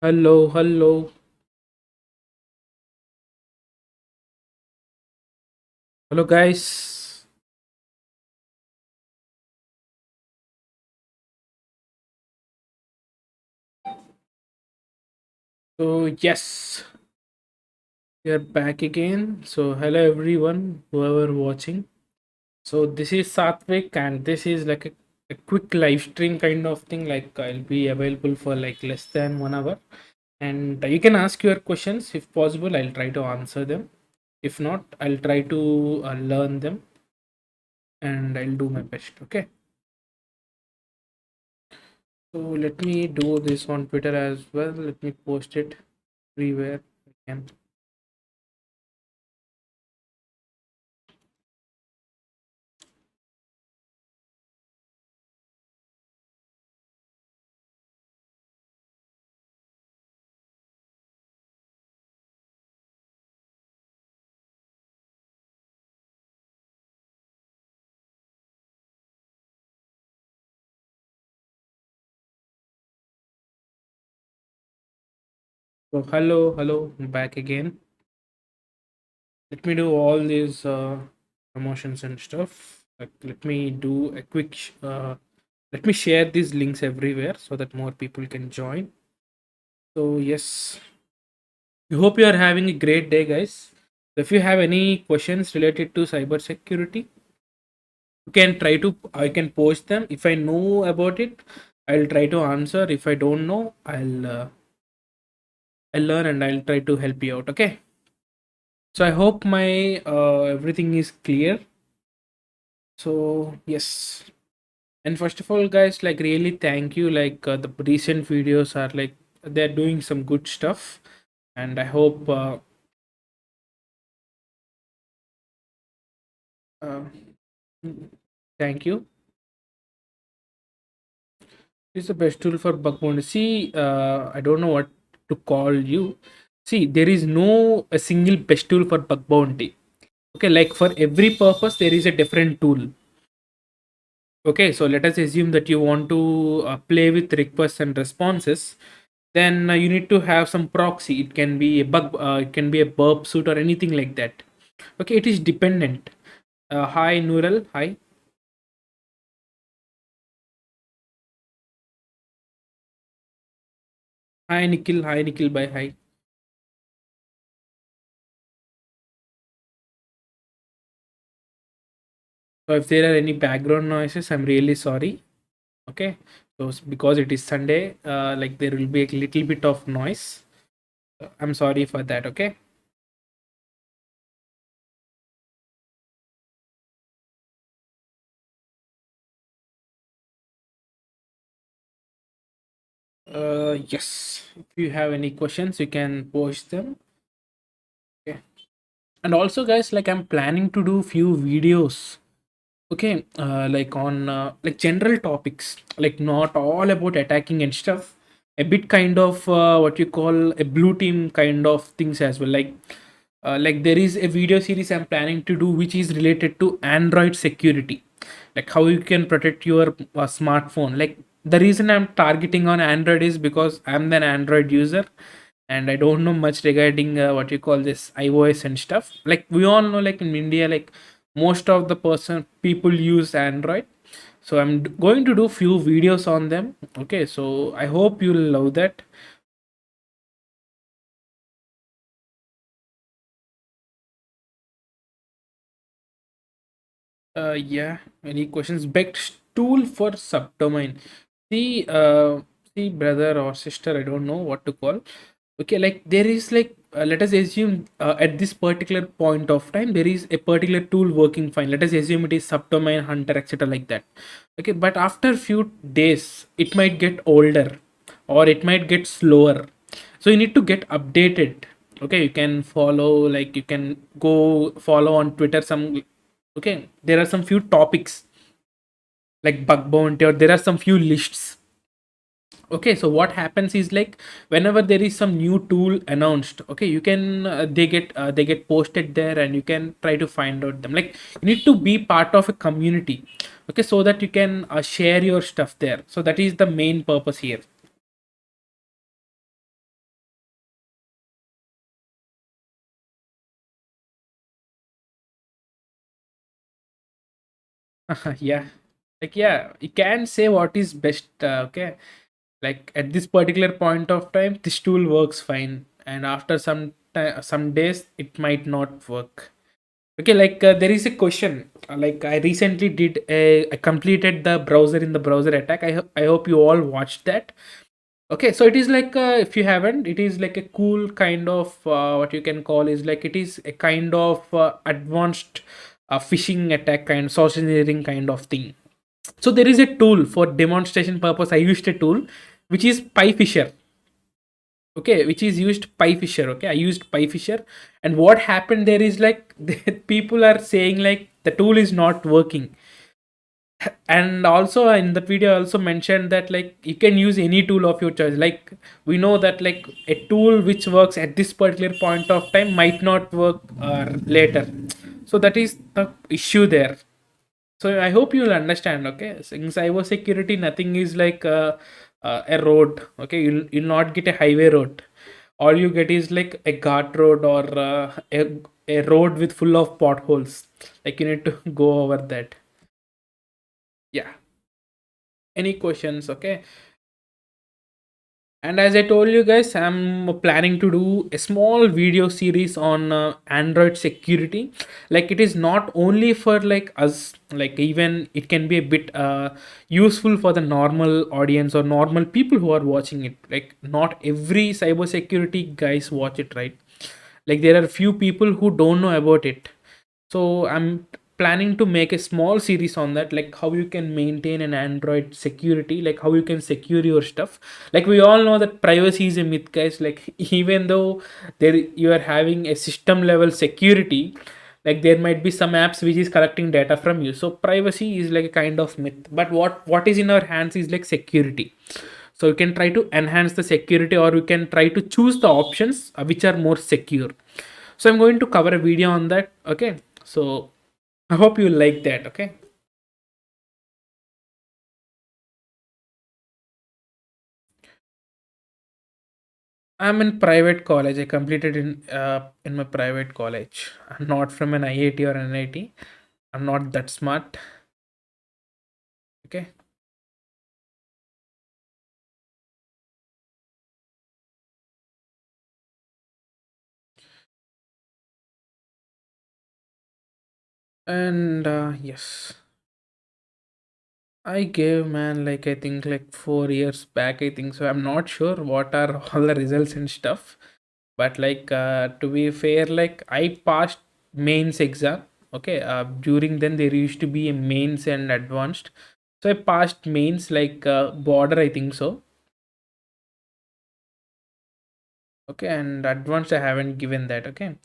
Hello, hello, hello, guys. So, yes, we are back again. So, hello, everyone, whoever watching. So, this is Satvik, and this is like a quick live stream kind of thing. Like, I'll be available for like less than 1 hour, and you can ask your questions if possible. I'll try to answer them. If not, I'll try to learn them and I'll do my best. Okay. So, let me do this on Twitter as well. Let me post it everywhere I can. So hello, hello, I'm back again. Let me do all these promotions and stuff. Let me do a quick. Let me share these links everywhere so that more people can join. So yes, we hope you are having a great day, guys. If you have any questions related to cybersecurity, you can try to. I can post them. If I know about it, I'll try to answer. If I don't know, I'll learn and I'll try to help you out. Okay. So I hope my everything is clear. So yes, and first of all, guys, like really thank you. Like the recent videos are like they're doing some good stuff, and I hope. Uh, Thank you. It's the best tool for bug bounty. See, I don't know what to call you. See, there is no a single best tool for bug bounty. Okay, like for every purpose, there is a different tool. Okay, so let us assume that you want to play with requests and responses. Then you need to have some proxy. It can be a bug, it can be a burp suit or anything like that. Okay, it is dependent. Hi, Nural. Hi. Hi, Nikhil. Hi, Nikhil. Bye. Hi. So if there are any background noises, I'm really sorry. Okay. So because it is Sunday, like there will be a little bit of noise. I'm sorry for that. Okay. Yes. If you have any questions, you can post them. Okay. And also, guys, like I'm planning to do few videos. Okay, like on like general topics, like not all about attacking and stuff. A bit kind of what you call a blue team kind of things as well. Like there is a video series I'm planning to do which is related to Android security, like how you can protect your smartphone. Like the reason I'm targeting on Android is because I'm an Android user and I don't know much regarding what you call this iOS and stuff. Like we all know, like in India, like most of the person people use Android. So I'm going to do few videos on them. Okay, so I hope you'll love that. Yeah, any questions? Best tool for subdomain. See, see, brother or sister, I don't know what to call. Okay, like there is like let us assume at this particular point of time there is a particular tool working fine. Let us assume it is subdomain hunter, etc., like that. Okay, but after few days it might get older or it might get slower, so you need to get updated. Okay, you can follow, like you can go follow on Twitter some. Okay, there are some few topics like bug bounty, or there are some few lists. Okay, so what happens is like whenever there is some new tool announced, okay, you can they get posted there and you can try to find out them. Like you need to be part of a community, okay, so that you can share your stuff there. So that is the main purpose here. Yeah, like yeah, you can say what is best. Okay, like at this particular point of time, this tool works fine, and after some time, some days, it might not work. Okay, like there is a question. Like I recently I completed the browser in the browser attack. I hope you all watched that. Okay, so it is like if you haven't, it is like a cool kind of what you can call is like it is a kind of advanced phishing attack kind, social engineering kind of thing. So there is a tool for demonstration purpose. I used a tool which is PyFisher. Okay, which is used PyFisher. Okay, I used PyFisher, and what happened there is like people are saying like the tool is not working. And also in the video I also mentioned that like you can use any tool of your choice. Like we know that like a tool which works at this particular point of time might not work later. So that is the issue there. So I hope you'll understand. Okay, so in cyber security nothing is like a road. Okay, you'll not get a highway road. All you get is like a guard road or a road with full of potholes. Like you need to go over that. Yeah, any questions? Okay. And as I told you guys, I'm planning to do a small video series on Android security. Like it is not only for like us, like even it can be a bit useful for the normal audience or normal people who are watching it. Like not every cyber security guys watch it, right? Like there are few people who don't know about it. So I'm planning to make a small series on that, like how you can maintain an Android security, like how you can secure your stuff. Like we all know that privacy is a myth, guys. Like even though there you are having a system level security, like there might be some apps which is collecting data from you. So privacy is like a kind of myth. But what is in our hands is like security. So you can try to enhance the security, or you can try to choose the options which are more secure. So I'm going to cover a video on that. Okay, so I hope you like that. Okay, I'm in private college. I completed in my private college. I'm not from an IIT or NIT. I'm not that smart. Okay, and yes, I gave man like I think like 4 years back. I think so. I'm not sure what are all the results and stuff. But like to be fair, like I passed mains exam. Okay, during then there used to be a mains and advanced. So I passed mains like border. I think so. Okay, and advanced I haven't given that. Okay.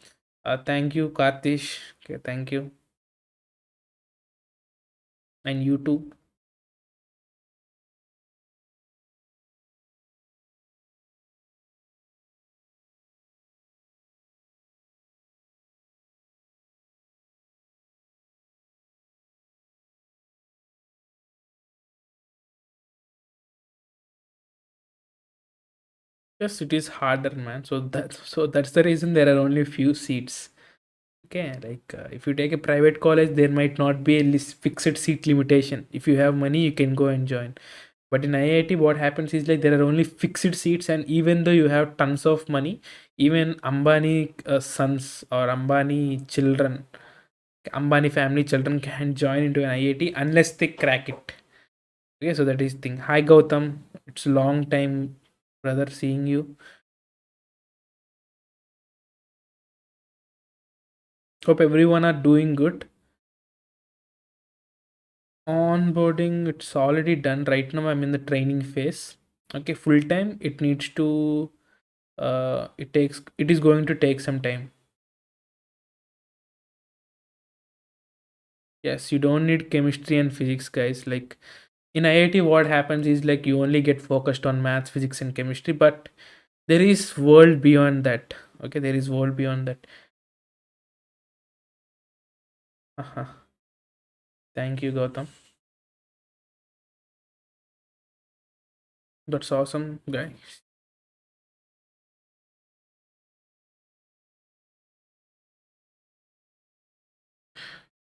Thank you, Kartish. Okay, thank you, and you too. Yes, it is harder, man. So that's the reason there are only few seats. Okay, like if you take a private college, there might not be a fixed seat limitation. If you have money, you can go and join. But in IIT, what happens is like there are only fixed seats, and even though you have tons of money, even Ambani sons or Ambani children, Ambani family children can join into an IIT unless they crack it. Okay, so that is thing. Hi Gautam, it's a long time, brother, seeing you. Hope everyone are doing good. Onboarding, it's already done. Right now, I'm in the training phase. Okay, full time. It needs to. It takes. It is going to take some time. Yes, you don't need chemistry and physics, guys. Like in IIT, what happens is like you only get focused on maths, physics, and chemistry, but there is world beyond that. Okay, there is world beyond that. Uh-huh. Thank you, Gautam. That's awesome, guys.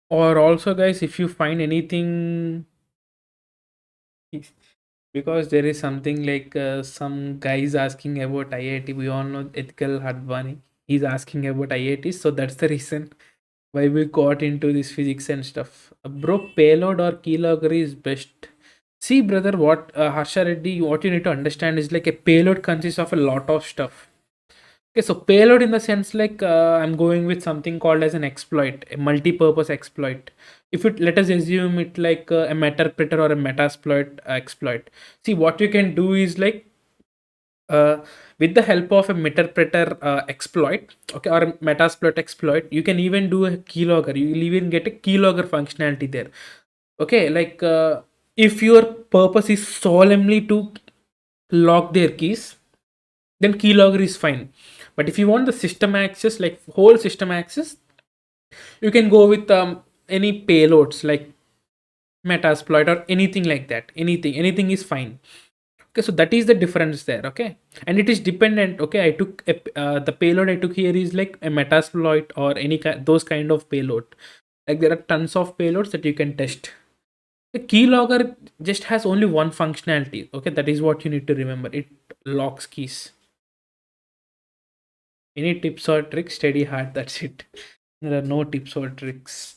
Or also, guys, if you find anything, because there is something like some guys asking about IIT. We all know ethical Hadvani. He's asking about IIT, so that's the reason why we got into this physics and stuff. Bro, payload or keylogger is best. See, brother, what Harsha Reddy, what you need to understand is like a payload consists of a lot of stuff. Okay, so payload in the sense like I'm going with something called as an exploit, a multi-purpose exploit. If it let us assume it like a metapreter or a metasploit exploit. See, what you can do is like uh, with the help of a metapreter exploit, okay, or a metasploit exploit, you can even do a keylogger. You will even get a keylogger functionality there. Okay, like if your purpose is solemnly to lock their keys, then keylogger is fine. But if you want the system access, like whole system access, you can go with any payloads like metasploit or anything like that. Anything is fine. Okay, so that is the difference there. Okay, and it is dependent. Okay, I took the payload I took here is like a metasploit or those kind of payload. Like there are tons of payloads that you can test. The keylogger just has only one functionality. Okay, that is what you need to remember. It locks keys. Any tips or tricks? Steady heart. That's it. There are no tips or tricks.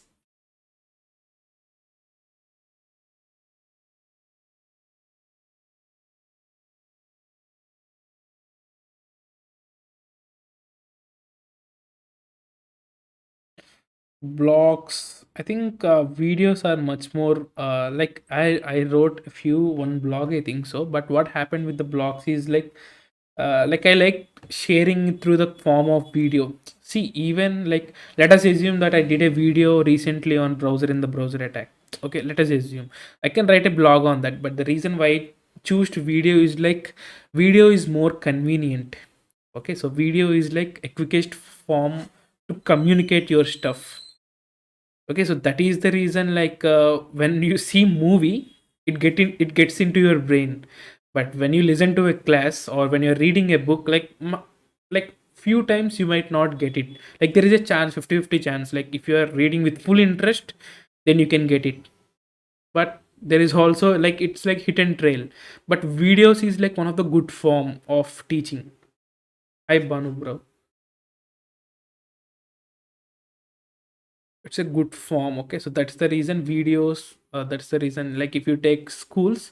Blogs. I think videos are much more like I wrote a few one blog, I think so. But what happened with the blogs is like I like sharing it through the form of video. See, even like let us assume that I did a video recently on browser in the browser attack. Okay, let us assume I can write a blog on that. But the reason why I choose to video is like video is more convenient. Okay, so video is like a quickest form to communicate your stuff. Okay, so that is the reason like when you see movie, it gets into your brain. But when you listen to a class or when you're reading a book, like like few times you might not get it. Like there is a chance, 50-50 chance, like if you are reading with full interest, then you can get it. But there is also like it's like hit and trail. But videos is like one of the good form of teaching. Hi Banu, bro. It's a good form. Okay, so that's the reason videos, that's the reason like if you take schools,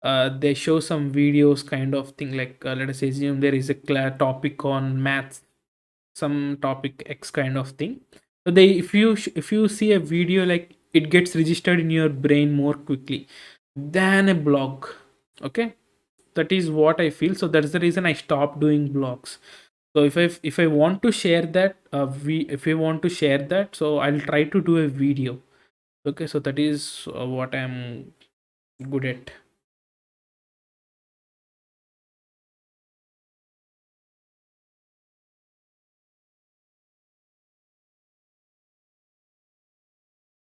they show some videos kind of thing, like let us assume there is a topic on maths, some topic X kind of thing. So they if you see a video, like it gets registered in your brain more quickly than a blog. Okay, that is what I feel. So that's the reason I stopped doing blogs. So if I want to share that, we if we want to share that, so I'll try to do a video. Okay, so that is what I'm good at.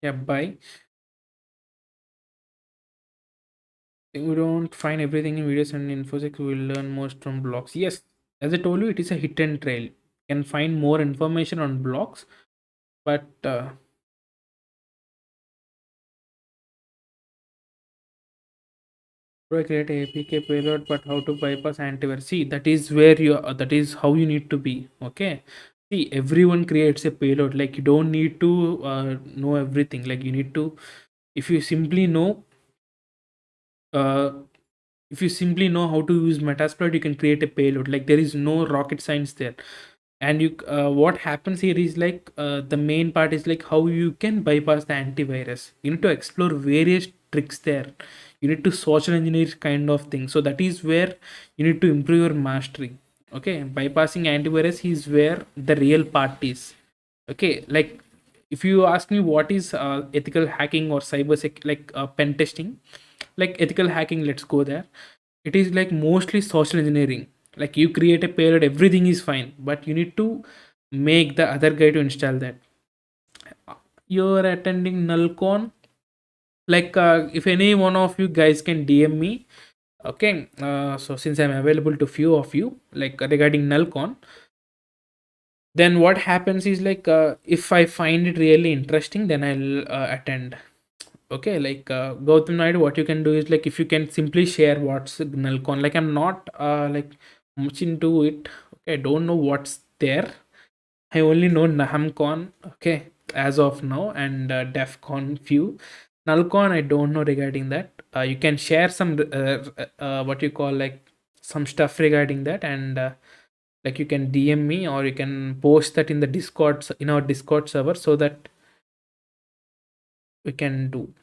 Yeah, bye. We don't find everything in videos and infosec. We will learn most from blogs. Yes, as I told you, it is a hit and trail. You can find more information on blogs, but to create a APK payload, but how to bypass antivirus? See, that is where you. That is how you need to be. Okay. See, everyone creates a payload. Like you don't need to know everything. Like you need to, if you simply know, uh, if you simply know how to use metasploit, you can create a payload. Like there is no rocket science there. And you what happens here is like the main part is like how you can bypass the antivirus. You need to explore various tricks there. You need to social engineer kind of thing. So that is where you need to improve your mastery. Okay, bypassing antivirus is where the real part is. Okay, like if you ask me what is ethical hacking or like pen testing, like ethical hacking, let's go there. It is like mostly social engineering. Like you create a payload, everything is fine, but you need to make the other guy to install that. You're attending nullcon, like if any one of you guys can DM me. Okay, so since I'm available to few of you, like regarding nullcon, Then what happens is like, if I find it really interesting, then I'll attend. Okay, like, Gautam Naidu, what you can do is like, if you can simply share what's Nalcon. Like, I'm not like much into it. Okay, I don't know what's there. I only know NahamCon, okay, as of now, and DefCon few. Nalcon, I don't know regarding that. You can share some what you call like some stuff regarding that, and like you can DM me, or you can post that in the Discord, in our Discord server, so that we can do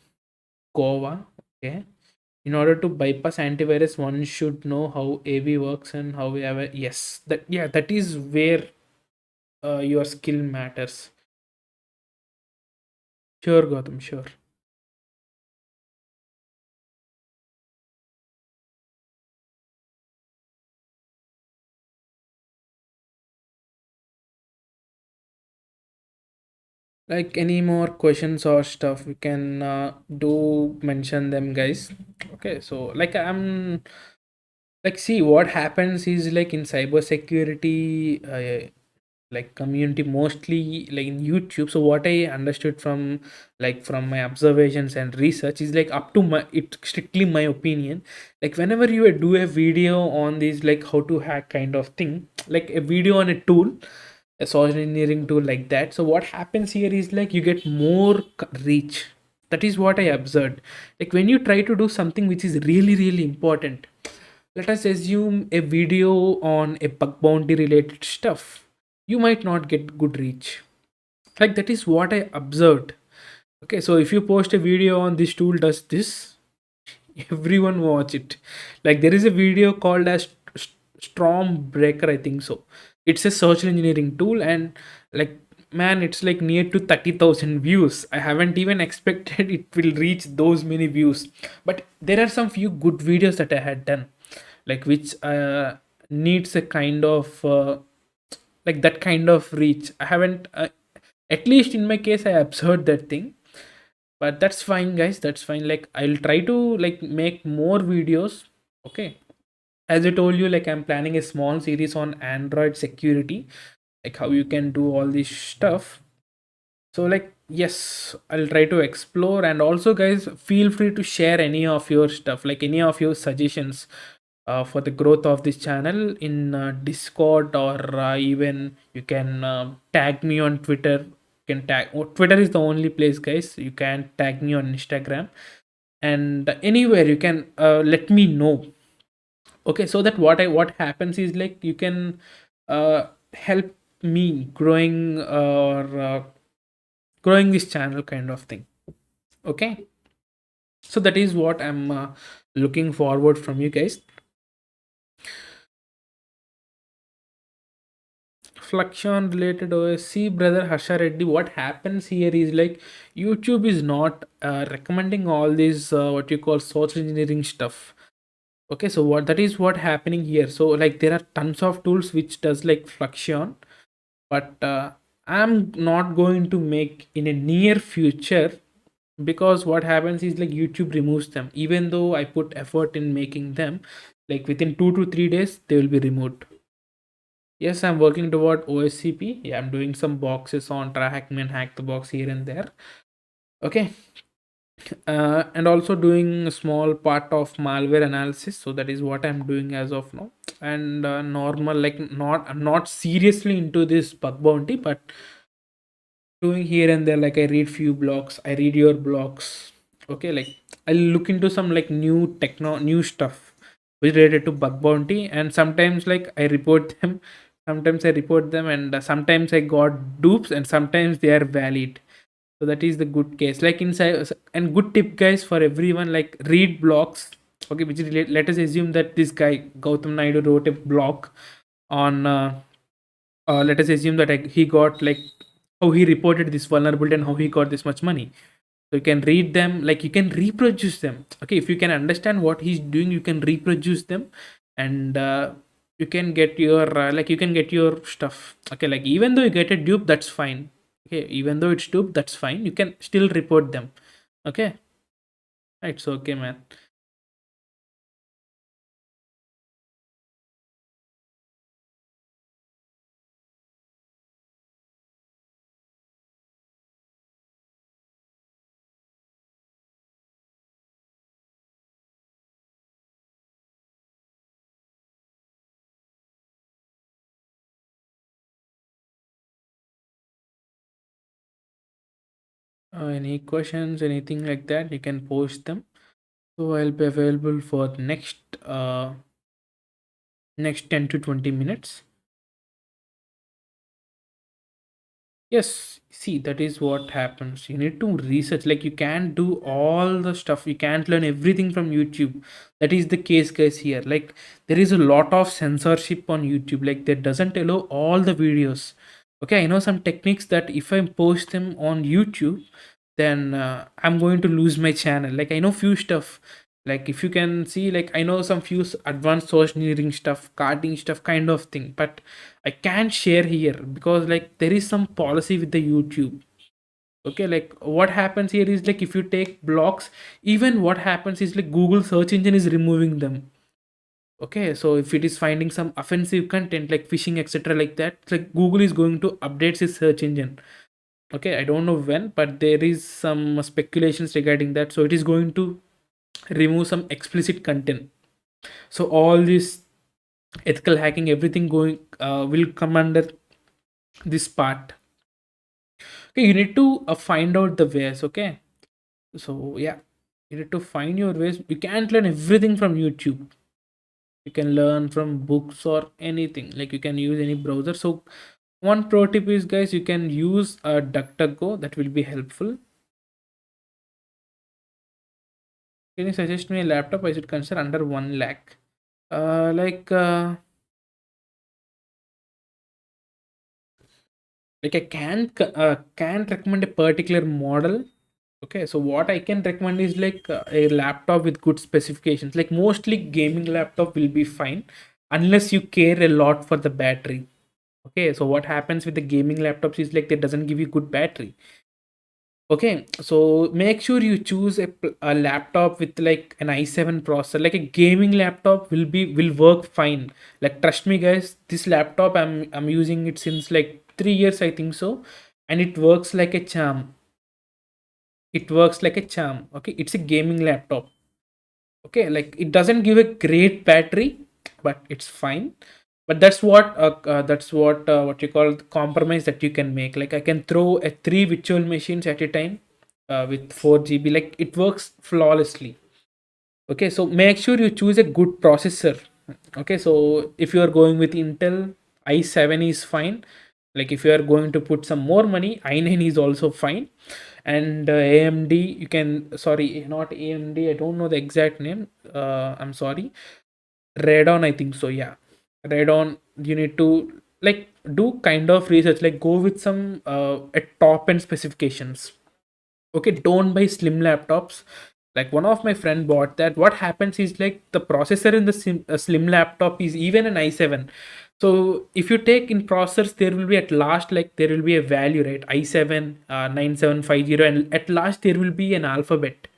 Goa. Okay. In order to bypass antivirus, one should know how AV works and how we have a, yes, that, yeah, that is where your skill matters. Sure, Gautam, sure. Like, any more questions or stuff, we can do mention them, guys. Okay, so like, I'm like, see, what happens is like in cybersecurity, like community, mostly like in YouTube. So what I understood from, like, from my observations and research is like, up to my, it's strictly my opinion, like whenever you do a video on these, like how to hack kind of thing, like a video on a tool, a social engineering tool like that, so what happens here is like, you get more reach. That is what I observed. Like, when you try to do something which is really really important, let us assume a video on a bug bounty related stuff, you might not get good reach. Like, that is what I observed. Okay, so if you post a video on this tool does this, everyone watch it. Like, there is a video called as Storm Breaker, I think so. It's a social engineering tool, and like, man, it's like near to 30,000 views. I haven't even expected it will reach those many views. But there are some few good videos that I had done, like, which needs a kind of like that kind of reach. I haven't at least in my case, I observed that thing. But that's fine, guys, that's fine. Like, I'll try to like make more videos. Okay, as I told you, like, I'm planning a small series on Android security, like how you can do all this stuff. So like, yes, I'll try to explore. And also, guys, feel free to share any of your stuff, like any of your suggestions for the growth of this channel in Discord, or even you can tag me on Twitter. You can tag, oh, Twitter is the only place, guys. You can tag me on Instagram, and anywhere you can let me know. Okay, so that what happens is like, you can help me growing, or growing this channel kind of thing. Okay, so that is what I'm looking forward from you guys. Fluxion related OS. See, brother Harsha Reddy, what happens here is like, YouTube is not recommending all these what you call social engineering stuff. Okay, so what, that is what happening here. So like, there are tons of tools which does like Fluxion, but I'm not going to make in a near future, because what happens is like, YouTube removes them. Even though I put effort in making them, like within 2 to 3 days they will be removed. Yes, I'm working toward OSCP. Yeah, I'm doing some boxes on try hack me and hack the box here and there. Okay, and also doing a small part of malware analysis. So that is what I'm doing as of now. And normal, like, not, I'm not seriously into this bug bounty, but doing here and there. Like, I read few blogs, I read your blogs. Okay, like, I'll look into some like new stuff which related to bug bounty, and sometimes like I report them. Sometimes I report them, and sometimes I got dupes, and sometimes they are valid. So that is the good case. Like, inside, and good tip, guys, for everyone, like, read blogs. Okay, which is, let us assume that this guy Gautam Naidu wrote a blog on let us assume that he got like, how he reported this vulnerability and how he got this much money. So you can read them, like, you can reproduce them. Okay, if you can understand what he's doing, you can reproduce them, and you can get your like, you can get your stuff. Okay, like, even though you get a dupe, that's fine. Okay, even though it's dupe, that's fine, you can still report them. Okay, it's okay, man. Any questions, anything like that, you can post them. So I'll be available for next 10 to 20 minutes. Yes, see, that is what happens. You need to research. Like, you can't do all the stuff. You can't learn everything from YouTube. That is the case, guys. Here, like, there is a lot of censorship on YouTube. Like, that doesn't allow all the videos. Okay, I know some techniques that if I post them on YouTube, then I'm going to lose my channel. Like, I know few stuff. Like, if you can see, like, I know some few advanced social engineering stuff, carding stuff, kind of thing. But I can't share here because like there is some policy with the YouTube. Okay, like what happens here is like if you take blocks, even what happens is like Google search engine is removing them. Okay, so if it is finding some offensive content like phishing, etc., like that, like Google is going to update its search engine. Okay, I don't know when, but there is some speculations regarding that. So it is going to remove some explicit content. So all this ethical hacking, everything going will come under this part. Okay, you need to find out the ways. Okay, so yeah, you need to find your ways. You can't learn everything from YouTube. You can learn from books or anything. Like, you can use any browser. So one pro tip is, guys, you can use a DuckDuckGo. That will be helpful. Can you suggest me a laptop I should consider under 1 lakh? Like I can't recommend a particular model. Okay, so what I can recommend is like a laptop with good specifications. Like, mostly gaming laptop will be fine unless you care a lot for the battery. Okay, so what happens with the gaming laptops is like it doesn't give you good battery. Okay, so make sure you choose a laptop with like an i7 processor. Like, a gaming laptop will work fine. Like, trust me, guys, this laptop I'm using it since like 3 years, I think so, and it works like a charm. It works like a charm. Okay, it's a gaming laptop. Okay, like it doesn't give a great battery, but it's fine. But that's what you call the compromise that you can make. Like, I can throw a three virtual machines at a time with 4 GB. Like, it works flawlessly. Okay, so make sure you choose a good processor. Okay, so if you are going with Intel, i7 is fine. Like, if you are going to put some more money, i9 is also fine. And AMD, you can, sorry, not AMD, I don't know the exact name. I'm sorry. Redon, I think so. Yeah, Redon. You need to like do kind of research. Like, go with some at top end specifications. Okay, don't buy slim laptops. Like, one of my friend bought that. What happens is like the processor in the slim laptop is even an i7. So if you take in processors, there will be at last, like, there will be a value, right? i7 9750, and at last there will be an alphabet.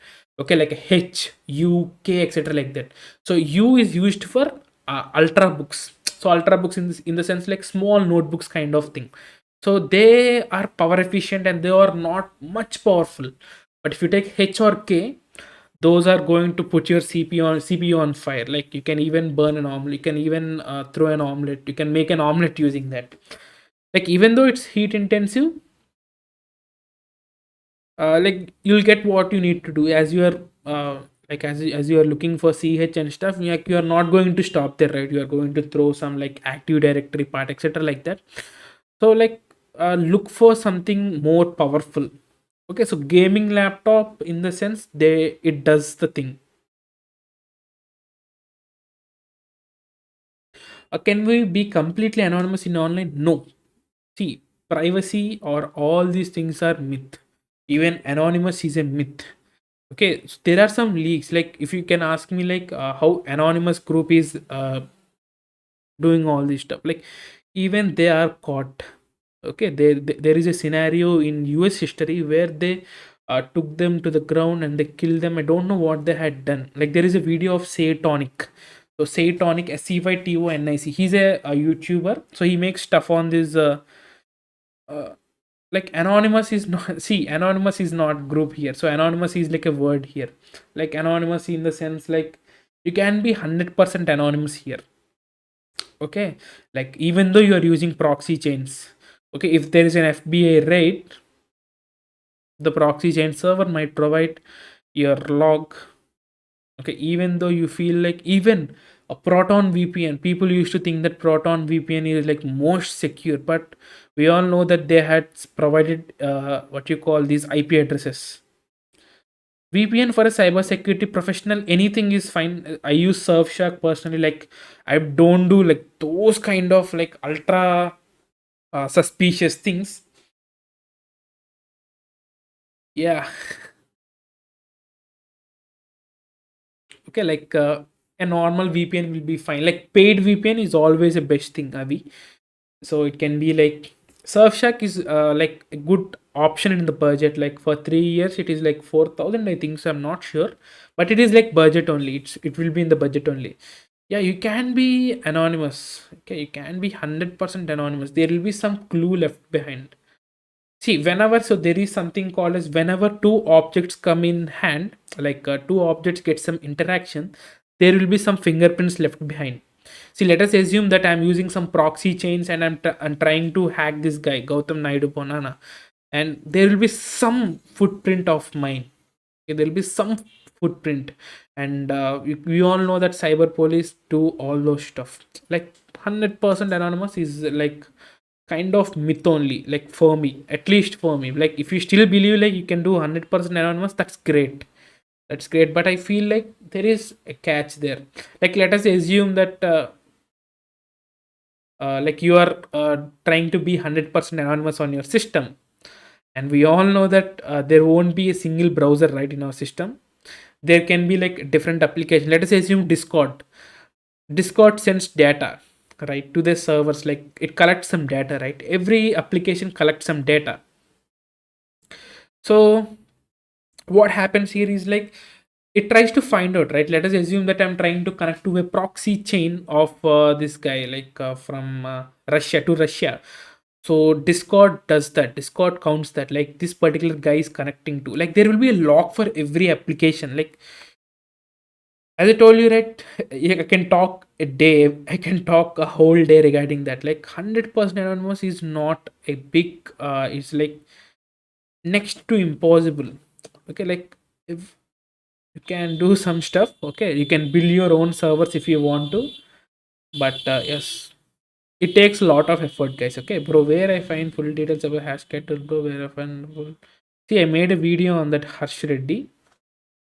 Okay, like a H, U, K, etc., like that. So U is used for ultra books. So ultra books in the sense like small notebooks kind of thing. So they are power efficient and they are not much powerful. But if you take H or K, those are going to put your CPU on fire. Like, you can even burn an omelet. You can even throw an omelet. You can make an omelet using that. Like, even though it's heat intensive, like, you'll get what you need to do as you are like as you are looking for ch and stuff. Like, you are not going to stop there, right? You are going to throw some like active directory part, etc., like that. So like, look for something more powerful. Okay, so gaming laptop, in the sense, they it does the thing. Can we be completely anonymous in online? No. See, privacy or all these things are myth. Even anonymous is a myth. Okay, so there are some leaks. Like, if you can ask me, like, how anonymous group is doing all this stuff, like, even they are caught. Okay, there is a scenario in US history where they took them to the ground and they killed them. I don't know what they had done. Like, there is a video of Saytonic. So Saytonic, Cytonic, he's a YouTuber. So he makes stuff on this uh, like, anonymous is not see, anonymous is not group here. So anonymous is like a word here. Like, anonymous in the sense like you can be 100% anonymous here. Okay, like, even though you are using proxy chains. Okay, if there is an FBI raid, The proxy chain server might provide your log. Okay, even though you feel like even a Proton VPN, people used to think that Proton VPN is like most secure, but we all know that they had provided what you call these IP addresses. VPN for a cybersecurity professional, anything is fine. I use Surfshark personally. Like I don't do like those kind of like ultra suspicious things. Yeah. Okay, like a normal VPN will be fine. Like paid VPN is always the best thing, Avi. So it can be like Surfshark is like a good option in the budget. Like for 3 years, it is like 4,000. I think so. I'm not sure, but it is like budget only. It will be in the budget only. Yeah, you can be anonymous. Okay, you can be 100% anonymous. There will be some clue left behind. See, whenever, so there is something called as whenever two objects come in hand, like two objects get some interaction, there will be some fingerprints left behind. See, let us assume that I'm using some proxy chains and I'm trying to hack this guy, Gautam Naidu Ponana, and there will be some footprint of mine. Okay, there will be some footprint, and we all know that cyber police do all those stuff. Like 100% anonymous is like kind of myth only, like for me, at least for me. Like if you still believe like you can do 100% anonymous, that's great. That's great, but I feel like there is a catch there. Like let us assume that like you are trying to be 100% anonymous on your system, and we all know that there won't be a single browser right in our system. There can be like different application. Let us assume Discord sends data right to the servers, like it collects some data, right? Every application collects some data. So what happens here is like it tries to find out, right? Let us assume that I'm trying to connect to a proxy chain of this guy, like from Russia to Russia. So Discord does that. Discord counts that, like this particular guy is connecting to, like there will be a log for every application. Like as I told you, right? I can talk a day. I can talk a whole day regarding that. Like 100% anonymous is not a big. It's like next to impossible. Okay, like if you can do some stuff, okay, you can build your own servers if you want to, but yes, it takes a lot of effort, guys. Okay, bro, where I find full details about hashcat, bro, where I find see, I made a video on that Harsh Reddy.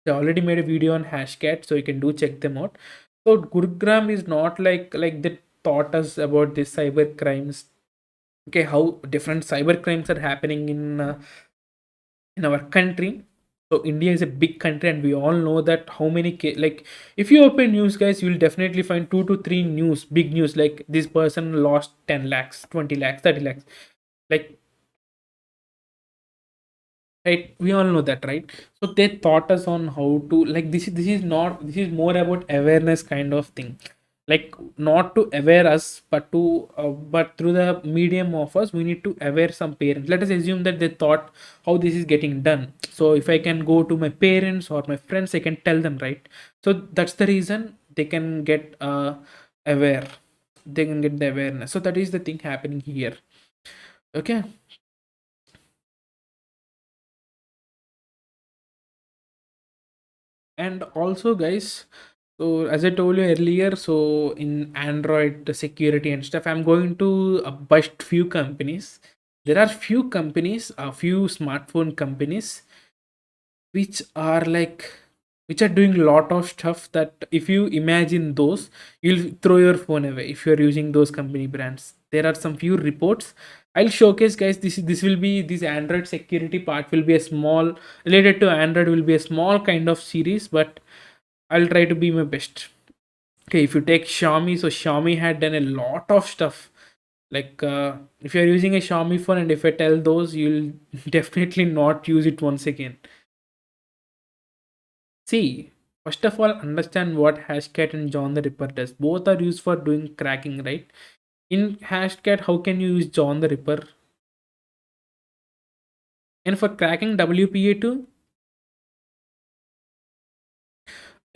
I already made a video on hashcat, so you can do check them out. So Gurugram is not like they taught us about this cyber crimes. Okay, how different cyber crimes are happening in our country. So India is a big country, and we all know that how many like if you open news, guys, you will definitely find 2 to 3 news, big news, like this person lost 10 lakhs, 20 lakhs, 30 lakhs. Like right, we all know that, right? So they taught us on how to, like this is not, this is more about awareness kind of thing. Like not to aware us, but to but through the medium of us, we need to aware some parents. Let us assume that they thought how this is getting done. So if I can go to my parents or my friends, I can tell them, right? So that's the reason they can get aware, they can get the awareness. So that is the thing happening here. Okay. And also, guys, so as I told you earlier, so in Android the security and stuff, I'm going to bust few companies. There are few companies, a few smartphone companies, which are like, which are doing a lot of stuff that if you imagine those, you'll throw your phone away if you're using those company brands. There are some few reports. I'll showcase, guys. This will be, this Android security part will be a small, related to Android will be a small kind of series, but I'll try to be my best. Okay, if you take Xiaomi, so Xiaomi had done a lot of stuff. Like if you're using a Xiaomi phone, and if I tell those, you'll definitely not use it once again. See, first of all, understand what Hashcat and John the Ripper does. Both are used for doing cracking, right? In Hashcat, how can you use John the Ripper? And for cracking WPA2,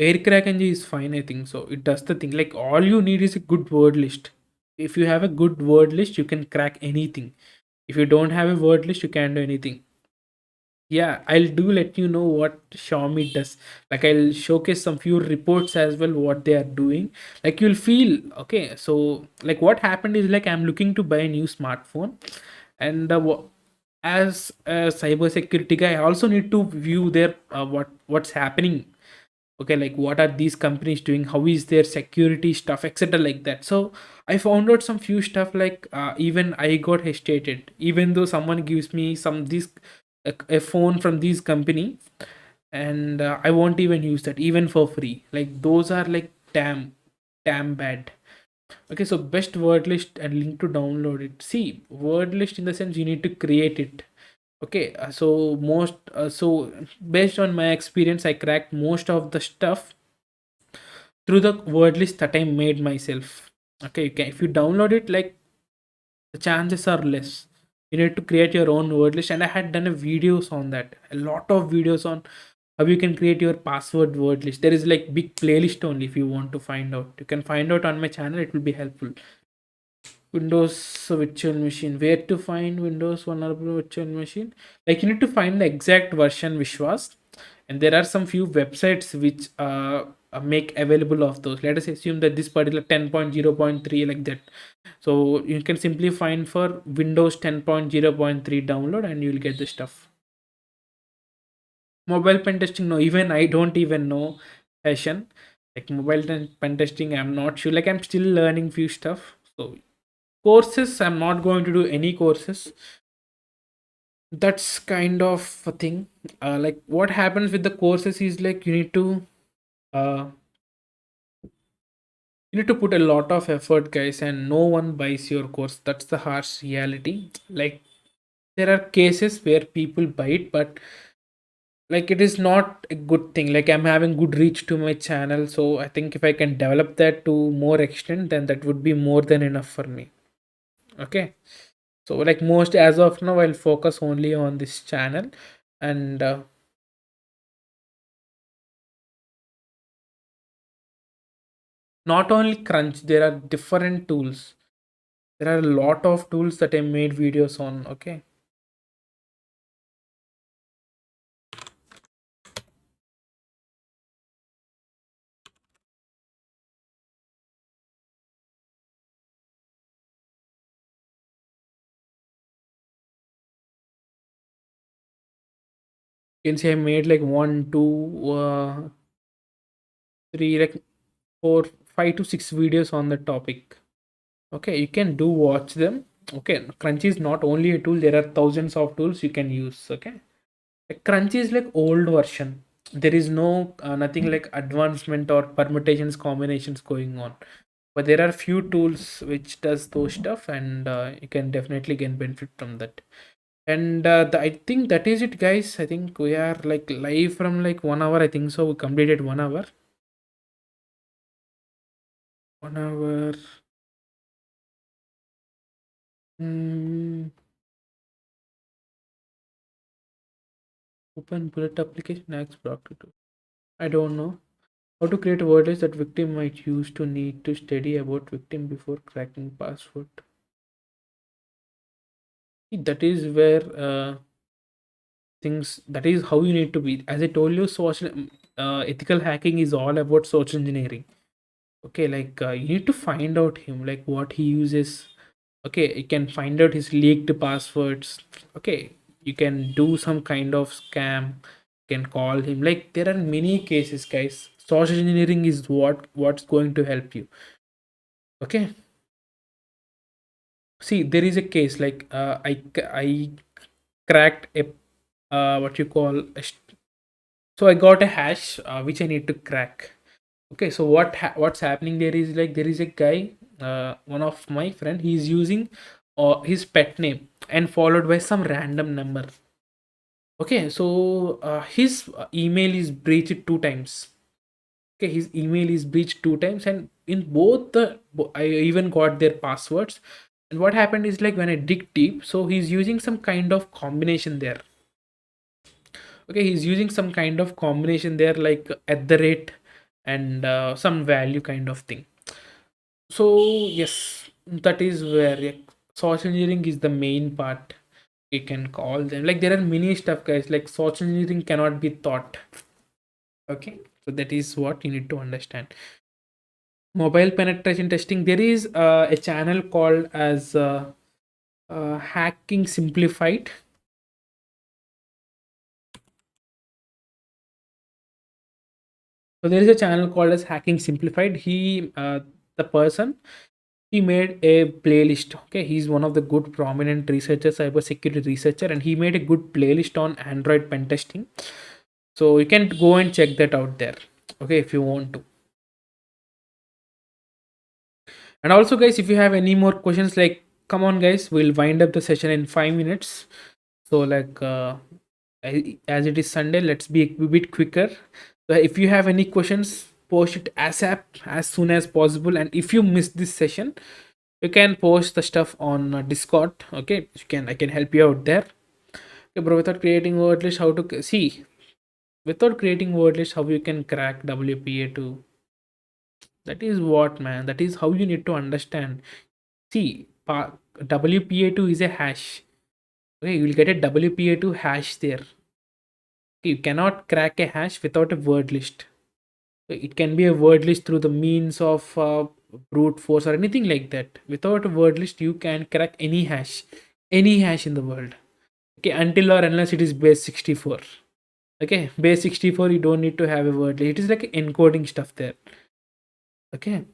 AirCrack NG is fine, I think so. It does the thing. Like all you need is a good word list. If you have a good word list, you can crack anything. If you don't have a word list, you can't do anything. Yeah, I'll do let you know what Xiaomi does. Like I'll showcase some few reports as well what they are doing. Like you'll feel okay. So like what happened is like I'm looking to buy a new smartphone, and as a cybersecurity guy, I also need to view their what's happening. Okay, like what are these companies doing, how is their security stuff, etc., like that. So I found out some few stuff, like even I got hesitated even though someone gives me some this a phone from this company, and I won't even use that even for free. Like those are like damn bad. Okay, so best word list and link to download it. See, word list in the sense you need to create it. Okay, so based on my experience, I cracked most of the stuff through the word list that I made myself. Okay, you can, if you download it, like the chances are less. You need to create your own word list, and I had done a videos on that. A lot of videos on how you can create your password word list. There is like big playlist only if you want to find out. You can find out on my channel. It will be helpful. Windows virtual machine. Where to find Windows vulnerable virtual machine? Like you need to find the exact version Vishwas, and there are some few websites which make available of those. Let us assume that this particular 10.0.3 like that. So you can simply find for Windows 10.0.3 download, and you'll get the stuff. Mobile pen testing, no, even I don't even know fashion. Like pen testing, I'm not sure. Like I'm still learning few stuff. So courses, I'm not going to do any courses. That's kind of a thing. Like what happens with the courses is like uh you need to put a lot of effort, guys, and no one buys your course. That's the harsh reality. Like there are cases where people buy it, but like it is not a good thing. Like I'm having good reach to my channel, so I think if I can develop that to more extent, then that would be more than enough for me. Okay, so like most as of now, I'll focus only on this channel, and not only crunch, there are different tools. There are a lot of tools that I made videos on. Okay, you can see I made like one, two, three, like four, 5 to 6 videos on the topic. Okay, you can do watch them. Okay, Crunchy is not only a tool, there are thousands of tools you can use. Okay, like Crunchy is like old version. There is no nothing like advancement or permutations combinations going on, but there are few tools which does those stuff, and you can definitely get benefit from that. And I think that is it, guys. I think we are like live from like 1 hour. I think so. We completed 1 hour. 1 hour. Mm, open bullet application. Next block to do. I don't know. How to create a word list that victim might use to need to study about victim before cracking password. That is where things. That is how you need to be. As I told you, social ethical hacking is all about social engineering. Okay, like you need to find out him, like what he uses. Okay, you can find out his leaked passwords. Okay, you can do some kind of scam. You can call him. Like there are many cases, guys. Social engineering is what's going to help you. Okay, see, there is a case like I cracked a what you call so I got a hash which I need to crack. Okay, so what's happening there is like there is a guy, one of my friend, he's using his pet name and followed by some random number. Okay, so his email is breached 2 times. Okay, his email is breached 2 times, and in both I even got their passwords. And what happened is like when I dig deep, so he's using some kind of combination there. Okay, he's using some kind of combination there, like at the rate and some value kind of thing. So yes, that is where, yeah, social engineering is the main part. You can call them, like there are many stuff, guys, like social engineering cannot be taught. Okay, so that is what you need to understand. Mobile penetration testing, there is a channel called as hacking simplified. So there is a channel called as hacking simplified. The person, he made a playlist. Okay, he's one of the good prominent researchers, cybersecurity researcher, and he made a good playlist on Android pen testing. So you can go and check that out there. Okay, if you want to. And also, guys, if you have any more questions, like, come on, guys, we'll wind up the session in 5 minutes. So, like, as it is Sunday, let's be a bit quicker. So, if you have any questions, post it as soon as possible. And if you miss this session, you can post the stuff on Discord. Okay, I can help you out there. Okay, bro. Without creating word list, how to see? Without creating word list, how you can crack WPA2? That is what, man. That is how you need to understand. See, WPA2 is a hash. Okay, you will get a WPA2 hash there. Okay, you cannot crack a hash without a word list. So it can be a word list through the means of brute force or anything like that. Without a word list, you can crack any hash in the world. Okay, until or unless it is base 64. Okay, base 64, you don't need to have a word list. It is like encoding stuff there. Okay,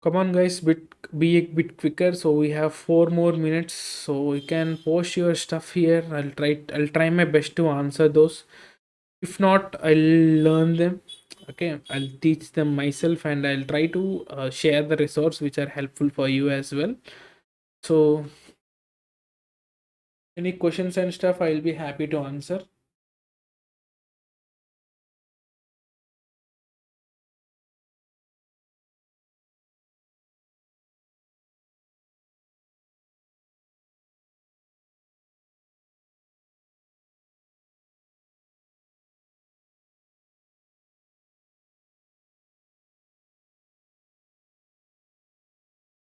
come on, guys, be a bit quicker. So we have 4 more minutes. So you can post your stuff here. I'll try my best to answer those. If not, I'll learn them. Okay, I'll teach them myself, and I'll try to share the resource which are helpful for you as well. So any questions and stuff, I'll be happy to answer.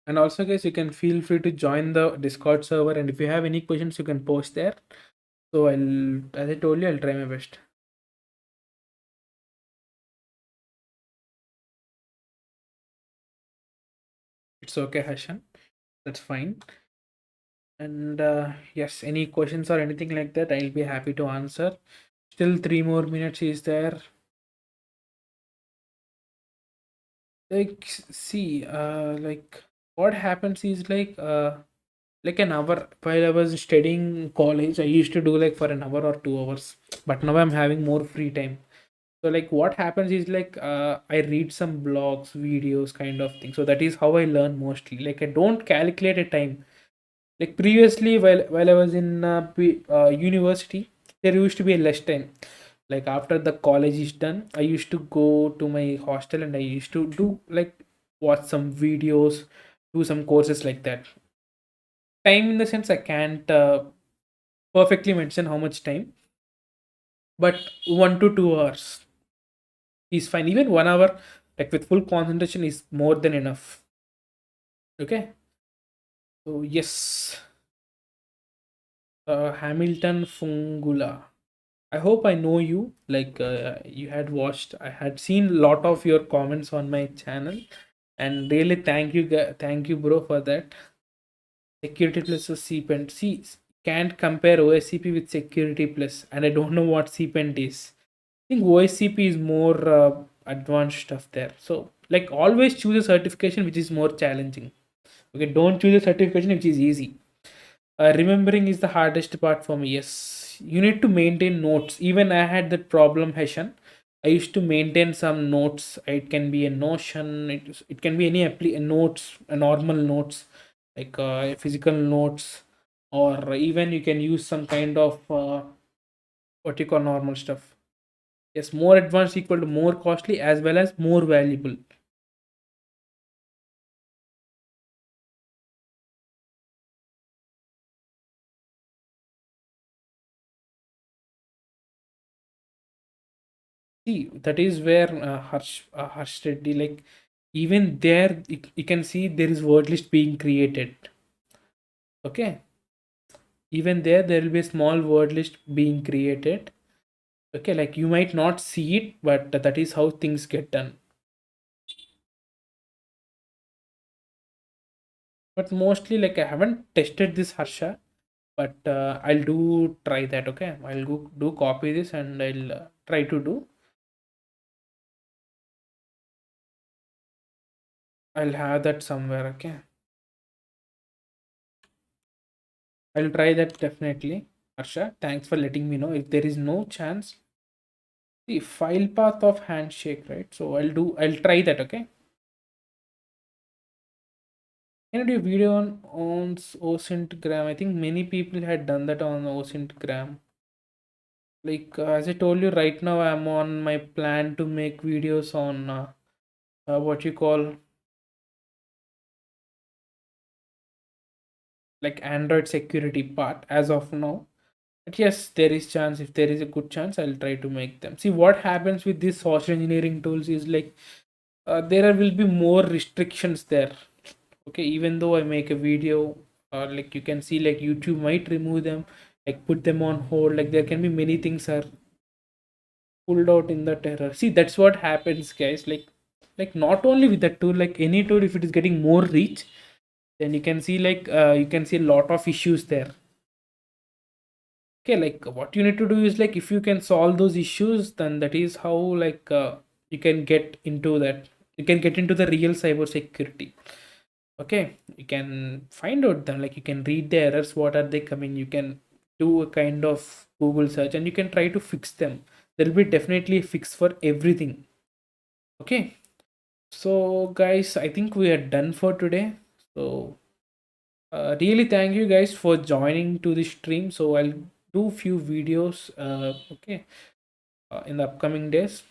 And also, guys, you can feel free to join the Discord server, and if you have any questions, you can post there. So as I told you, I'll try my best. It's okay, Hashan. That's fine. And yes, any questions or anything like that, I'll be happy to answer. Still 3 more minutes is there. Like, see, like what happens is like an hour while I was studying college, I used to do like for an hour or 2 hours, but now I'm having more free time. So like what happens is I read some blogs, videos, kind of thing. So that is how I learn mostly. Like I don't calculate a time. Like previously, while I was in university, there used to be a less time. Like after the college is done, I used to go to my hostel and I used to do like watch some videos, do some courses like that. Time in the sense I can't perfectly mention how much time, but 1 to 2 hours is fine. Even 1 hour, like with full concentration, is more than enough. Okay. So yes, Hamilton Fungula. I hope I know you. Like you had watched, I had seen a lot of your comments on my channel, and really thank you, bro, for that. Security plus was CPENT. See, can't compare OSCP with Security plus, and I don't know what CPENT is. I think OSCP is more advanced stuff there. So, like, always choose a certification which is more challenging. Okay, don't choose a certification which is easy. Remembering is the hardest part for me. Yes, you need to maintain notes. Even I had that problem, Heshan. I used to maintain some notes. It can be a Notion. It can be any notes, a normal notes, like physical notes, or even you can use some kind of what you call normal stuff. Yes, more advanced equal to more costly as well as more valuable. See, that is where Harsh Reddy, like Even there you can see there is word list being created. Okay, even there will be a small word list being created. Okay, like you might not see it, but that is how things get done. But mostly, like, I haven't tested this, Harsha, but I'll do try that. Okay, I'll go do copy this and I'll try to do. I'll have that somewhere. Okay, I'll try that definitely. Harsha, thanks for letting me know. If there is no chance, the file path of handshake, right? So I'll try that. Okay, can I do a video on OSINTgram? I think many people had done that on OSINTgram. Like as I told you, right now I'm on my plan to make videos on what you call like Android security part as of now. But yes, there is chance. If there is a good chance, I'll try to make them. See what happens with these social engineering tools is like there will be more restrictions there. Okay, even though I make a video, like you can see, like YouTube might remove them, like put them on hold. Like there can be many things are pulled out in the terror. See, that's what happens, guys. Like not only with the tool, like any tool, if it is getting more reach, then you can see like you can see a lot of issues there. Okay, like what you need to do is like if you can solve those issues, then that is how like you can get into that. You can get into the real cyber security. Okay, you can find out them, like you can read the errors, what are they coming, you can do a kind of Google search and you can try to fix them. There will be definitely a fix for everything. Okay, so guys, I think we are done for today. So really thank you guys for joining to the stream. So I'll do few videos okay in the upcoming days.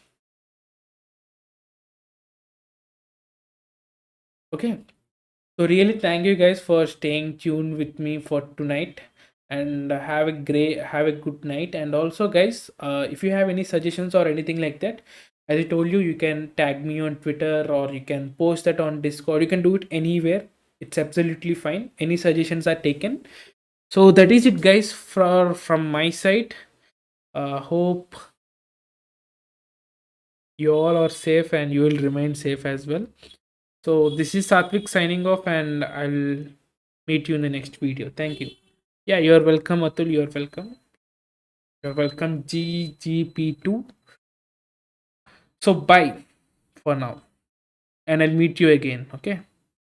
Okay, so really thank you guys for staying tuned with me for tonight, and have a good night. And also guys, if you have any suggestions or anything like that, as I told you, you can tag me on Twitter or you can post that on Discord. You can do it anywhere. It's absolutely fine. Any suggestions are taken. So that is it guys for from my side. Hope you all are safe and you will remain safe as well. So this is Satvik signing off, and I'll meet you in the next video. Thank you. Yeah, you're welcome, Atul. You're welcome. You're welcome, GGP2. So bye for now, and I'll meet you again. Okay.